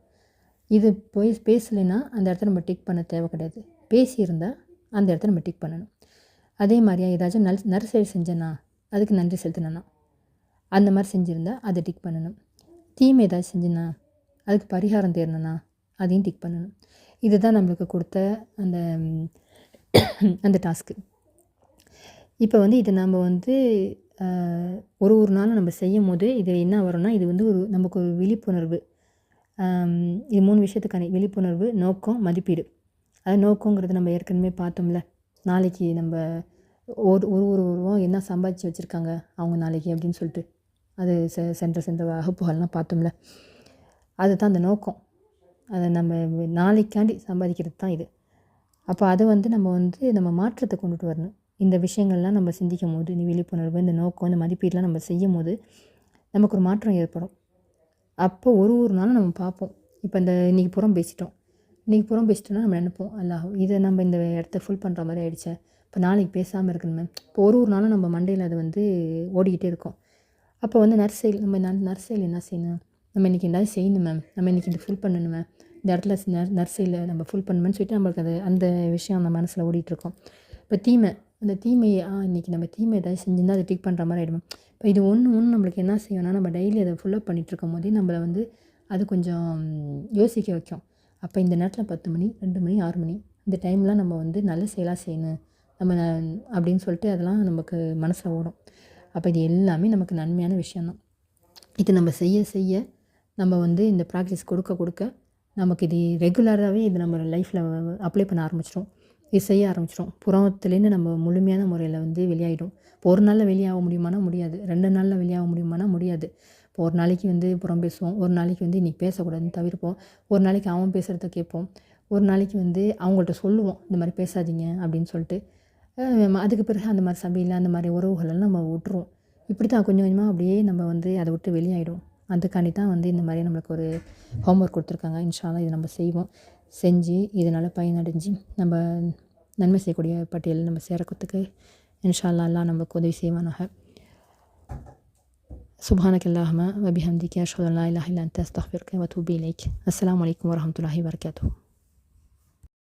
இது பொய் பேசலைன்னா அந்த இடத்த நம்ம டிக் பண்ண தேவை கிடையாது. பேசியிருந்தால் அந்த இடத்த நம்ம டிக் பண்ணணும். அதே மாதிரியா ஏதாச்சும் நற்செயல் செஞ்சேன்னா அதுக்கு நன்றி செலுத்தினேன்னா அந்த மாதிரி செஞ்சுருந்தா அதை டிக் பண்ணணும். தீமை ஏதாச்சும் செஞ்சேன்னா அதுக்கு பரிகாரம் தேடணுன்னா அதையும் டிக் பண்ணணும். இதுதான் நம்மளுக்கு கொடுத்த அந்த டாஸ்க்கு. இப்போ வந்து இதை நம்ம வந்து ஒரு நாளும் நம்ம செய்யும்போது இது என்ன வரும்னா, இது வந்து நமக்கு ஒரு விழிப்புணர்வு. இது 3 விஷயத்துக்கான விழிப்புணர்வு, நோக்கம், மதிப்பீடு. அது நோக்கங்கிறது நம்ம ஏற்கனவே பார்த்தோம்ல. நாளைக்கு நம்ம ஒருவரும் என்ன சம்பாதிச்சு வச்சுருக்காங்க அவங்க நாளைக்கு அப்படின்னு சொல்லிட்டு அது சென்ற வகுப்புகள்லாம் பார்த்தோம்ல. அதுதான் அந்த நோக்கம். அதை நம்ம நாளைக்காண்டி சம்பாதிக்கிறது தான் இது. அப்போ அதை வந்து நம்ம மாற்றத்தை கொண்டுட்டு வரணும். இந்த விஷயங்கள்லாம் நம்ம சிந்திக்கும் போது, இந்த விழிப்புணர்வு, இந்த நோக்கம், இந்த மதிப்பீடெலாம் நம்ம செய்யும் போது நமக்கு ஒரு மாற்றம் ஏற்படும். அப்போ ஒரு நாளும் நம்ம பார்ப்போம். இப்போ இன்றைக்கி புறம் பேசிட்டோம்னா நம்ம நினைப்போம், அல்லாஹ் இதை நம்ம இந்த இடத்த ஃபுல் பண்ணுற மாதிரி ஆகிடுச்சே, இப்போ நாளைக்கு பேசாமல் இருக்கணுமே. இப்போ ஒரு நாளும் நம்ம மண்டையில் அது வந்து ஓடிக்கிட்டே இருக்கும். அப்போ வந்து நற்செயல் என்ன செய்யணும், நம்ம இன்றைக்கி எதாவது செய்யணும் மேம், நம்ம இன்றைக்கி இது ஃபுல் பண்ணணும் மேம், இந்த இடத்துல நற்செயலை நம்ம ஃபுல் பண்ணணும்னு சொல்லிட்டு நம்மளுக்கு அந்த விஷயம் அந்த மனசில் ஓடிட்டுருக்கோம். இப்போ அந்த தீமையை இன்றைக்கி நம்ம தீமை ஏதாவது செஞ்சுருந்தால் அதை டிக் பண்ணுற மாதிரி ஆகிடும். இப்போ இது ஒன்று நம்மளுக்கு என்ன செய்யணும்னா, நம்ம டெய்லி அதை ஃபுல்லப் பண்ணிகிட்ருக்கும் போதே நம்மளை வந்து அது கொஞ்சம் யோசிக்க வைக்கும். அப்போ இந்த நேரத்தில் 10 மணி, 2 மணி, 6 மணி இந்த டைம்லாம் நம்ம வந்து நல்ல செயலாக செய்யணும் நம்ம அப்படின்னு சொல்லிட்டு அதெல்லாம் நமக்கு மனசில் ஓடும். அப்போ இது எல்லாமே நமக்கு நன்மையான விஷயந்தான். இது நம்ம செய்ய நம்ம வந்து இந்த ப்ராக்டிஸ் கொடுக்க நமக்கு இது ரெகுலராகவே இது நம்ம லைஃப்பில் அப்ளை பண்ண ஆரம்பிச்சிடும். இது செய்ய ஆரம்பிச்சிடும். புறத்துலேருந்து நம்ம முழுமையான முறையில் வந்து வெளியாகிடும். இப்போ ஒரு நாளில் வெளியாக முடியுமானா முடியாது. 2 நாளில் வெளியாக முடியுமானா முடியாது. இப்போ ஒரு நாளைக்கு வந்து புறம் பேசுவோம், ஒரு நாளைக்கு வந்து இன்றைக்கி பேசக்கூடாதுன்னு தவிர்ப்போம், ஒரு நாளைக்கு அவன் பேசுகிறத கேட்போம், ஒரு நாளைக்கு வந்து அவங்கள்ட்ட சொல்லுவோம் இந்த மாதிரி பேசாதீங்க அப்படின்னு சொல்லிட்டு. அதுக்கு பிறகு அந்த மாதிரி சபையில் அந்த மாதிரி உறவுகளெல்லாம் நம்ம விட்டுருவோம். இப்படி தான் கொஞ்சம் கொஞ்சமாக அப்படியே நம்ம வந்து அதை விட்டு வெளியாகிடும். அதுக்காண்டி தான் வந்து இந்த மாதிரி நம்மளுக்கு ஒரு ஹோம்ஒர்க் கொடுத்துருக்காங்க. இன்ஷா அல்லாஹ் இதை நம்ம செய்வோம். செஞ்சு இதனால் பயனடைஞ்சு நம்ம நன்மை செய்யக்கூடிய பட்டியலில் நம்ம சேரக்கிறதுக்கு இன்ஷா அல்லாஹ் அல்லாஹ் நமக்கு உதவி செய்வானாக. சுப்ஹானக அல்லாஹும்ம வ பிஹம்திக அஷ்ஹது அன் லா இலாஹா இல்லா அன்த அஸ்தக்ஃபிருக வ அத்தூபு இலைக். அஸ்ஸலாமு அலைக்கும் வரஹ்மத்துல்லாஹி வபரகாத்துஹு.